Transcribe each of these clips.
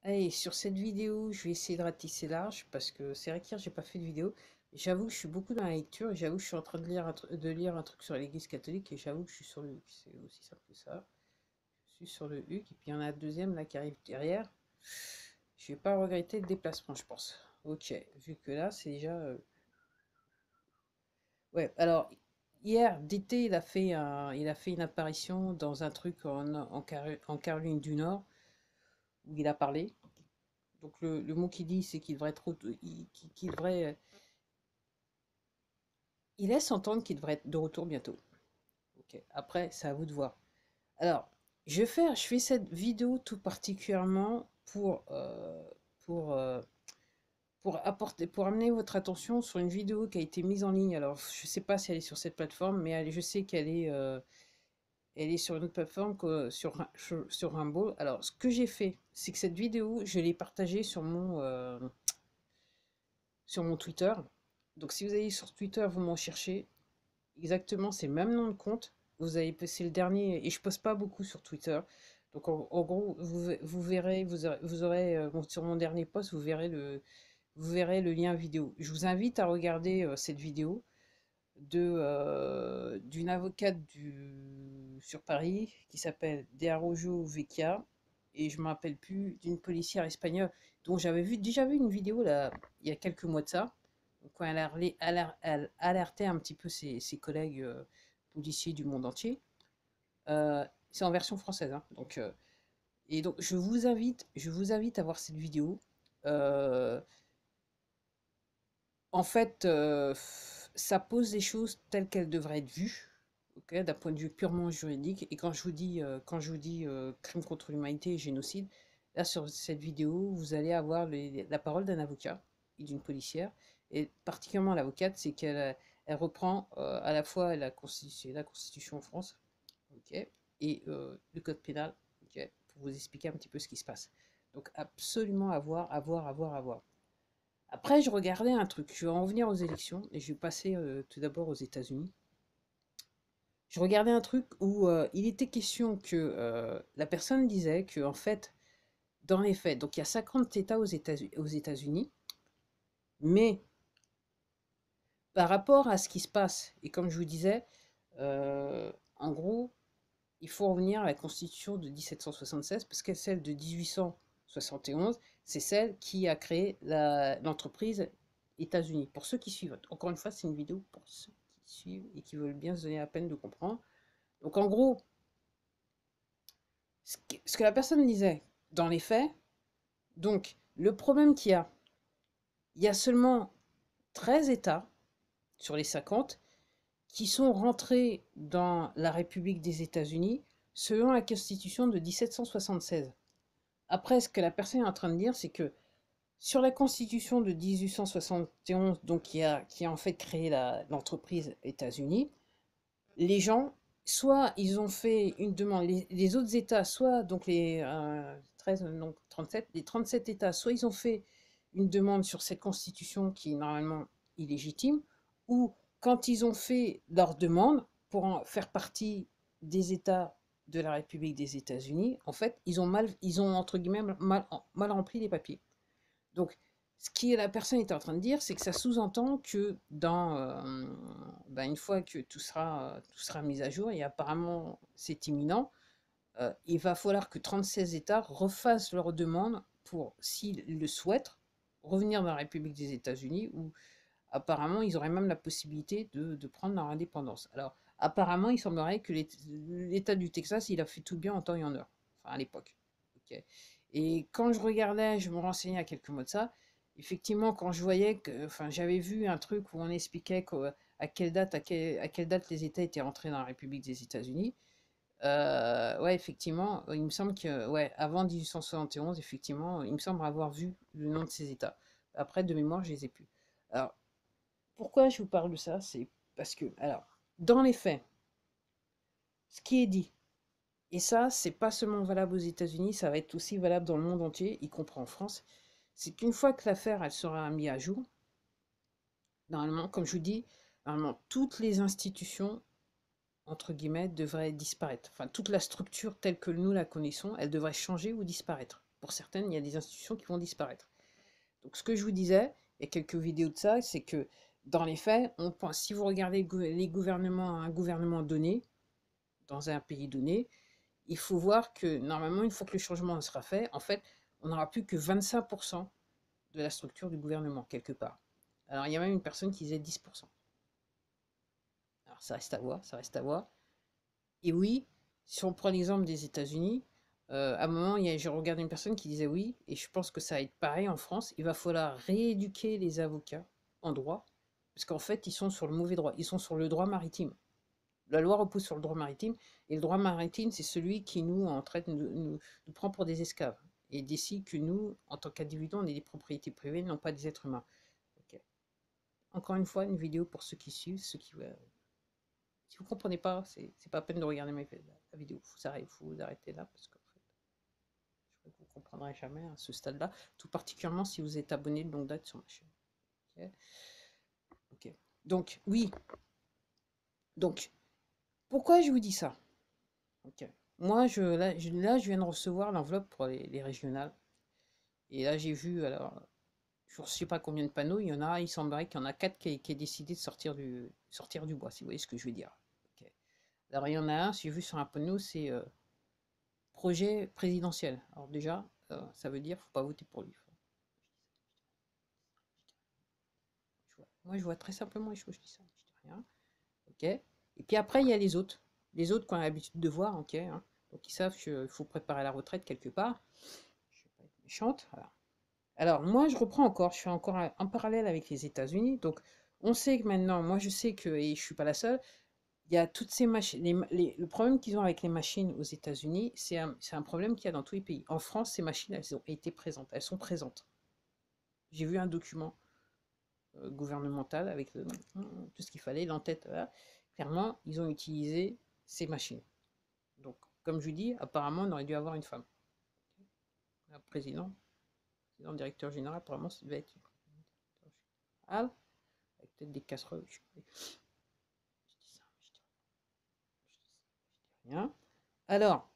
Allez, sur cette vidéo, je vais essayer de ratisser large parce que c'est vrai qu'hier, j'ai pas fait de vidéo. J'avoue que je suis beaucoup dans la lecture et j'avoue que je suis en train de lire un truc sur l'Église catholique et j'avoue que je suis sur le HUC. C'est aussi simple que ça. Je suis sur le HUC et puis il y en a un deuxième là qui arrive derrière. Je vais pas regretter le déplacement, je pense. Ok, vu que là, c'est déjà. Ouais, alors, hier, d'été, il a fait une apparition dans un truc en Caroline du Nord où il a parlé. Donc le mot qu'il dit, c'est qu'il devrait être, qu'il devrait, il laisse entendre qu'il devrait être de retour bientôt. Ok. Après, c'est à vous de voir. Alors, je fais cette vidéo tout particulièrement pour, euh, pour amener votre attention sur une vidéo qui a été mise en ligne. Alors, je ne sais pas si elle est sur cette plateforme, mais je sais elle est sur une autre plateforme sur Rumble. Alors, ce que j'ai fait, c'est que cette vidéo, je l'ai partagée sur mon Twitter. Donc, si vous allez sur Twitter, vous m'en cherchez. Exactement, c'est le même nom de compte. Vous avez c'est le dernier, et je poste pas beaucoup sur Twitter. Donc en gros, vous verrez, vous aurez sur mon dernier post, vous verrez le lien vidéo. Je vous invite à regarder cette vidéo d'une avocate sur Paris qui s'appelle De Arrojo Vecchia, et je me rappelle plus, d'une policière espagnole dont j'avais déjà vu une vidéo là il y a quelques mois de ça, quand elle alertait un petit peu ses collègues policiers du monde entier. C'est en version française, hein, et donc je vous invite à voir cette vidéo. Euh, En fait, ça pose les choses telles qu'elles devraient être vues, ok, d'un point de vue purement juridique. Et quand je vous dis crime contre l'humanité et génocide, là sur cette vidéo, vous allez avoir la parole d'un avocat et d'une policière. Et particulièrement l'avocate, c'est elle reprend à la fois la Constitution en France, ok, et le code pénal, ok, pour vous expliquer un petit peu ce qui se passe. Donc absolument à voir, à voir, à voir, à voir. Après, je regardais un truc. Je vais en venir aux élections et je vais passer tout d'abord aux États-Unis. Je regardais un truc où il était question que la personne disait que, en fait, dans les faits, donc il y a 50 États aux États-Unis, mais par rapport à ce qui se passe, et comme je vous disais, en gros, il faut revenir à la Constitution de 1776, parce que celle de 1871, c'est celle qui a créé l'entreprise États-Unis. Pour ceux qui suivent, encore une fois, c'est une vidéo pour ceux qui suivent et qui veulent bien se donner la peine de comprendre. Donc en gros, ce que la personne disait dans les faits, donc le problème il y a seulement 13 États sur les 50 qui sont rentrés dans la République des États-Unis selon la Constitution de 1776. Après, ce que la personne est en train de dire, c'est que sur la Constitution de 1871, donc qui a en fait créé l'entreprise États-Unis, les gens, soit ils ont fait une demande, les autres États, soit donc les 13, donc 37, les 37 États, soit ils ont fait une demande sur cette Constitution qui est normalement illégitime, ou quand ils ont fait leur demande pour en faire partie des États de la République des États-Unis, en fait, ils ont entre guillemets mal rempli les papiers. Donc, ce que la personne est en train de dire, c'est que ça sous-entend que une fois que tout sera mis à jour, et apparemment c'est imminent, il va falloir que 36 États refassent leur demande pour, s'ils le souhaitent, revenir dans la République des États-Unis, où apparemment ils auraient même la possibilité de prendre leur indépendance. Alors, apparemment, il semblerait que l'État du Texas, il a fait tout bien en temps et en heure, enfin à l'époque. Ok. Et quand je regardais, je me renseignais à quelques mots de ça, effectivement, quand je voyais que, enfin, j'avais vu un truc où on expliquait à quelle date les États étaient entrés dans la République des États-Unis. Ouais, effectivement, il me semble que, ouais, avant 1871, effectivement, il me semble avoir vu le nom de ces États. Après, de mémoire, je les ai plus. Alors, pourquoi je vous parle de ça? C'est parce que, alors, dans les faits, ce qui est dit, et ça, c'est pas seulement valable aux États-Unis, ça va être aussi valable dans le monde entier, y compris en France, c'est qu'une fois que l'affaire elle sera mise à jour, normalement, comme je vous dis, normalement, toutes les institutions, entre guillemets, devraient disparaître. Enfin, toute la structure telle que nous la connaissons, elle devrait changer ou disparaître. pour certaines, il y a des institutions qui vont disparaître. Donc ce que je vous disais, il y a quelques vidéos de ça, c'est que dans les faits, on pense, si vous regardez les gouvernements, un gouvernement donné, dans un pays donné, il faut voir que normalement, une fois que le changement sera fait, en fait, on n'aura plus que 25% de la structure du gouvernement, quelque part. Alors, il y a même une personne qui disait 10%. Alors, ça reste à voir, ça reste à voir. Et oui, si on prend l'exemple des États-Unis, à un moment, j'ai regardé une personne qui disait oui, et je pense que ça va être pareil en France, il va falloir rééduquer les avocats en droit, parce qu'en fait, ils sont sur le mauvais droit, ils sont sur le droit maritime. La loi repose sur le droit maritime, et le droit maritime, c'est celui qui nous, en traite, nous prend pour des esclaves, et décide que nous, en tant qu'individus, on est des propriétés privées, non pas des êtres humains. Okay. Encore une fois, une vidéo pour ceux qui suivent, ceux qui... si vous ne comprenez pas, c'est pas la peine de regarder la vidéo. Il faut vous arrêter là, parce qu'en fait, je crois que vous ne comprendrez jamais à ce stade-là, tout particulièrement si vous êtes abonné de longue date sur ma chaîne. Okay. Ok. Donc, oui. Donc, pourquoi je vous dis ça? Ok. Moi, là, je viens de recevoir l'enveloppe pour les régionales. Et là, j'ai vu, alors, je ne sais pas combien de panneaux, il y en a, il semblerait qu'il y en a 4 qui aient décidé de sortir du bois, si vous voyez ce que je veux dire. Okay. Alors, il y en a un, j'ai vu sur un panneau, c'est projet présidentiel. Alors déjà, ça veut dire qu'il ne faut pas voter pour lui. Moi, je vois très simplement les choses, je dis ça, je dis rien. Ok. Et puis après, il y a les autres. Les autres qui ont l'habitude de voir, ok. Hein. Donc ils savent qu'il faut préparer la retraite quelque part. Je ne vais pas être méchante. Voilà. Alors moi, je reprends encore. Je fais encore un parallèle avec les États-Unis. Donc on sait que maintenant, moi je sais que, et je ne suis pas la seule, il y a toutes ces machines. Le problème qu'ils ont avec les machines aux États-Unis, c'est un problème qu'il y a dans tous les pays. En France, ces machines, elles ont été présentes. Elles sont présentes. J'ai vu un document gouvernemental avec tout ce qu'il fallait, l'entête. Voilà. Clairement, ils ont utilisé ces machines. Donc, comme je vous dis, apparemment, on aurait dû avoir une femme. Un président, directeur général, apparemment, ça devait être avec peut-être des casseroles. Je dis ça, je dis rien. Alors,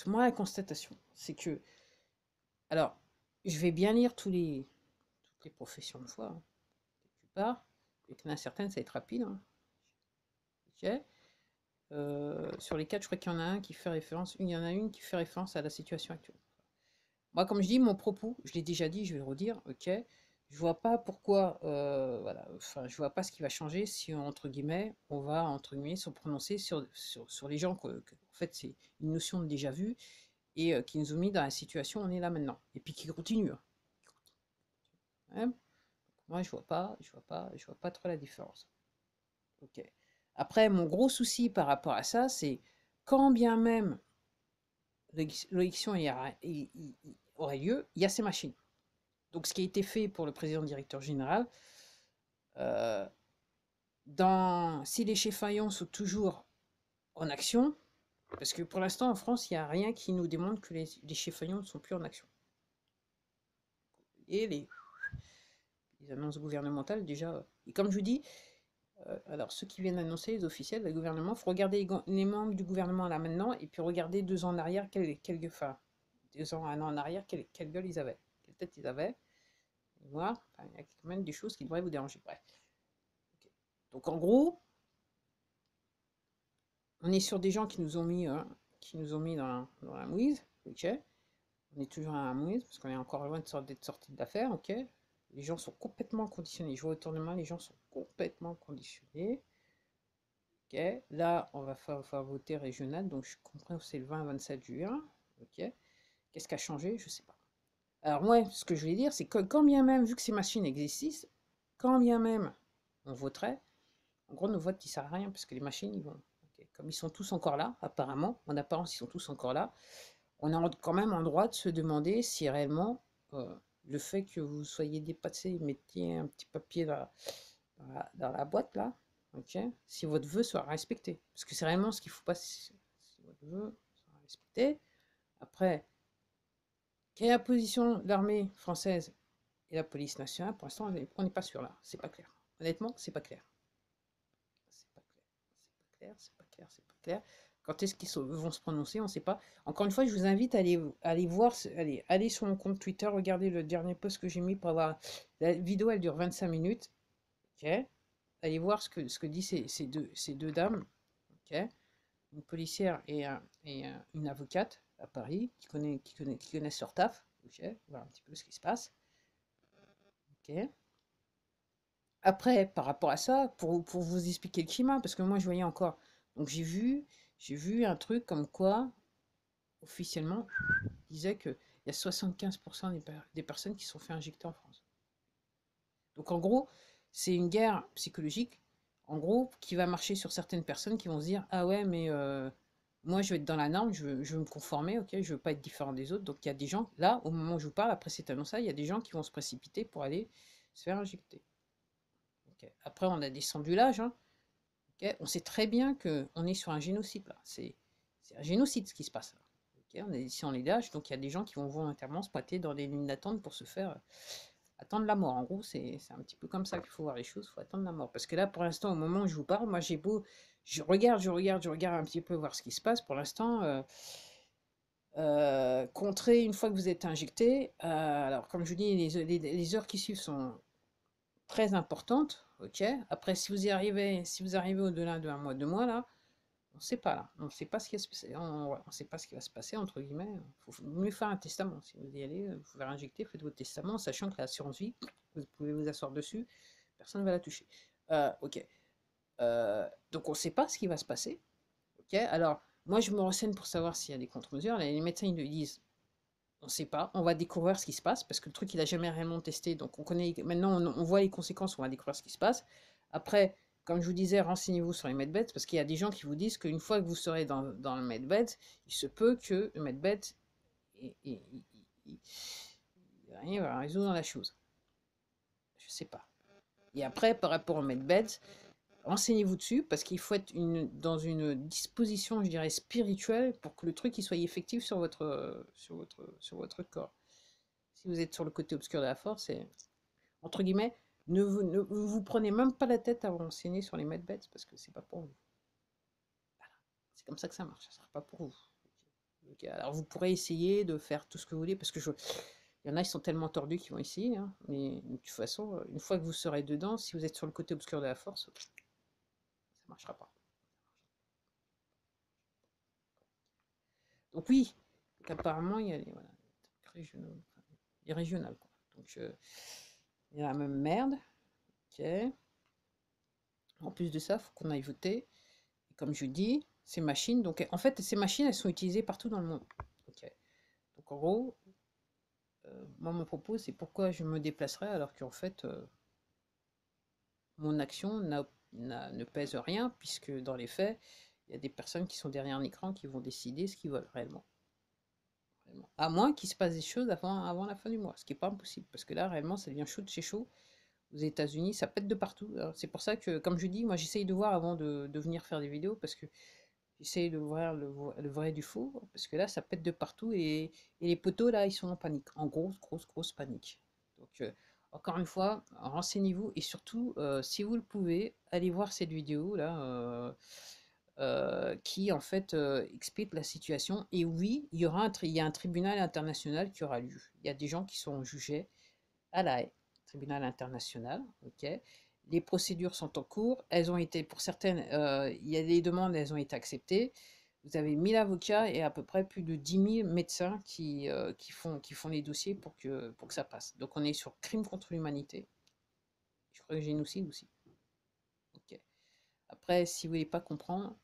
moi, la constatation, c'est que, alors, je vais bien lire toutes les professions de foi, hein, quelque part, et qu'il y en a certaines, ça va être rapide. Hein. Ok. Sur les 4, je crois qu'il y en a un qui fait référence, il y en a une qui fait référence à la situation actuelle. Moi, comme je dis, mon propos, je l'ai déjà dit, je vais le redire, ok. Je vois pas pourquoi, voilà, enfin, je vois pas ce qui va changer si, entre guillemets, on va, entre guillemets, se prononcer sur les gens en fait, c'est une notion de déjà vu et qui nous ont mis dans la situation où on est là maintenant. Et puis qui continue. Hein. Ouais. Moi, je vois pas trop la différence. Ok. Après, mon gros souci par rapport à ça, c'est quand bien même l'élection aurait lieu, il y a ces machines. Donc, ce qui a été fait pour le président directeur général, si les chefs faillants sont toujours en action, parce que pour l'instant en France, il n'y a rien qui nous démontre que les chefs faillants ne sont plus en action. Et les annonces gouvernementales, déjà. Et comme je vous dis, alors ceux qui viennent annoncer, les officiels, le gouvernement, il faut regarder les membres du gouvernement là maintenant, et puis regarder 2 ans en arrière, enfin, 2 ans, 1 an en arrière, quelle gueule ils avaient, quelle tête ils avaient. Voir, enfin, il y a quand même des choses qui devraient vous déranger. Bref. Okay. Donc en gros, on est sur des gens qui nous ont mis dans la mouise, ok. On est toujours dans la mouise parce qu'on est encore loin d'être sorti de l'affaire, ok. Les gens sont complètement conditionnés. Je vois autour de moi, les gens sont complètement conditionnés. Ok. Là, on va faire voter régional, donc je comprends que c'est le 20-27 juin, ok. Qu'est-ce qui a changé? Je sais pas. Alors moi, ce que je voulais dire, c'est que quand bien même, vu que ces machines existent, quand bien même on voterait, en gros, nos votes, ils ne servent à rien, parce que les machines, ils vont... Okay. Comme ils sont tous encore là, apparemment, en apparence, ils sont tous encore là, on a quand même en droit de se demander si réellement le fait que vous soyez dépassé, mettiez un petit papier dans la boîte, là, okay, si votre vœu soit respecté. Parce que c'est réellement ce qu'il ne faut pas... Si votre vœu soit respecté. Après, quelle est la position de l'armée française et la police nationale? Pour l'instant, on n'est pas sûr, là. C'est pas clair. Honnêtement, c'est pas clair. C'est pas clair, c'est pas clair, c'est pas clair. Quand est-ce qu'ils vont se prononcer, on ne sait pas. Encore une fois, je vous invite à aller voir, allez sur mon compte Twitter, regardez le dernier post que j'ai mis pour avoir... La vidéo, elle dure 25 minutes. Ok. Allez voir ce que disent ces deux dames. Ok. Une policière et une avocate à Paris qui connaissent leur taf. Ok. Voilà un petit peu ce qui se passe. Ok. Après, par rapport à ça, pour vous expliquer le climat, parce que moi je voyais encore. Donc j'ai vu un truc comme quoi, officiellement, il disait qu'il y a 75% des personnes qui se sont fait injecter en France. Donc en gros, c'est une guerre psychologique, en gros, qui va marcher sur certaines personnes qui vont se dire, ah ouais, mais moi je vais être dans la norme, je veux me conformer, ok, je veux pas être différent des autres. Donc il y a des gens, là, au moment où je vous parle, après cette annonce-là, il y a des gens qui vont se précipiter pour aller se faire injecter. Ok. Après, on a descendu l'âge, hein. Ok. On sait très bien qu'on est sur un génocide, là. C'est un génocide ce qui se passe là. Ok. On est ici en l'âge, donc il y a des gens qui vont volontairement se prêter dans des lignes d'attente pour se faire attendre la mort. En gros, c'est un petit peu comme ça qu'il faut voir les choses, il faut attendre la mort. Parce que là, pour l'instant, au moment où je vous parle, moi j'ai beau, je regarde un petit peu voir ce qui se passe. Pour l'instant, contrer une fois que vous êtes injecté, alors comme je vous dis, les heures qui suivent sont très importante, ok. Après, si vous arrivez au-delà d'un mois, 2 mois, là, on ne sait pas, là. On ne sait pas ce qui va se passer, on sait pas ce qui va se passer, entre guillemets. Il faut mieux faire un testament. Si vous y allez, vous faire injecter, faites votre testament, sachant que l'assurance vie, vous pouvez vous asseoir dessus, personne ne va la toucher. Ok. Donc, on ne sait pas ce qui va se passer, ok. Alors, moi, je me renseigne pour savoir s'il y a des contre-mesures. Les médecins, ils le disent, on ne sait pas, on va découvrir ce qui se passe, parce que le truc, il n'a jamais réellement testé, donc on connaît, maintenant on voit les conséquences, on va découvrir ce qui se passe. Après, comme je vous disais, renseignez-vous sur les medbeds, parce qu'il y a des gens qui vous disent qu'une fois que vous serez dans le medbed, il se peut que le medbed, il arrive à résoudre la chose. Je ne sais pas. Et après, par rapport au medbed, renseignez-vous dessus, parce qu'il faut être dans une disposition, je dirais, spirituelle, pour que le truc il soit effectif sur votre corps. Si vous êtes sur le côté obscur de la force, c'est entre guillemets, ne vous prenez même pas la tête à vous renseigner sur les medbeds parce que c'est pas pour vous. Voilà. C'est comme ça que ça marche, ça sera pas pour vous. Okay. Alors vous pourrez essayer de faire tout ce que vous voulez parce que il y en a qui sont tellement tordus qu'ils vont essayer, hein. Mais de toute façon, une fois que vous serez dedans, si vous êtes sur le côté obscur de la force, ça marchera pas. Donc oui, apparemment il y a les, voilà, les régionales, quoi. Donc il y a la même merde. Ok. En plus de ça, il faut qu'on aille voter. Et comme je dis, ces machines, donc en fait, ces machines, elles sont utilisées partout dans le monde. Ok. Donc en gros, moi, mon propos, c'est pourquoi je me déplacerai alors qu'en fait, mon action ne pèse rien, puisque dans les faits, il y a des personnes qui sont derrière un écran qui vont décider ce qu'ils veulent réellement. À moins qu'il se passe des choses avant la fin du mois, ce qui n'est pas impossible, parce que là, réellement, ça devient chaud de chez chaud. Aux États-Unis, ça pète de partout. C'est pour ça que, comme je dis, moi j'essaye de voir avant de venir faire des vidéos parce que j'essaye de voir le vrai du faux parce que là ça pète de partout et les poteaux là ils sont en panique, en grosse panique. Donc encore une fois, renseignez-vous et surtout si vous le pouvez, allez voir cette vidéo là qui en fait explique la situation. Et oui, il y a un tribunal international qui aura lieu. Il y a des gens qui sont jugés à la Haye, tribunal international, ok. Les procédures sont en cours, elles ont été, pour certaines, il y a des demandes, elles ont été acceptées. Vous avez 1000 avocats et à peu près plus de 10 000 médecins qui font les dossiers pour que ça passe. Donc on est sur crime contre l'humanité. Je crois que génocide aussi. Ok. Après, si vous voulez pas comprendre,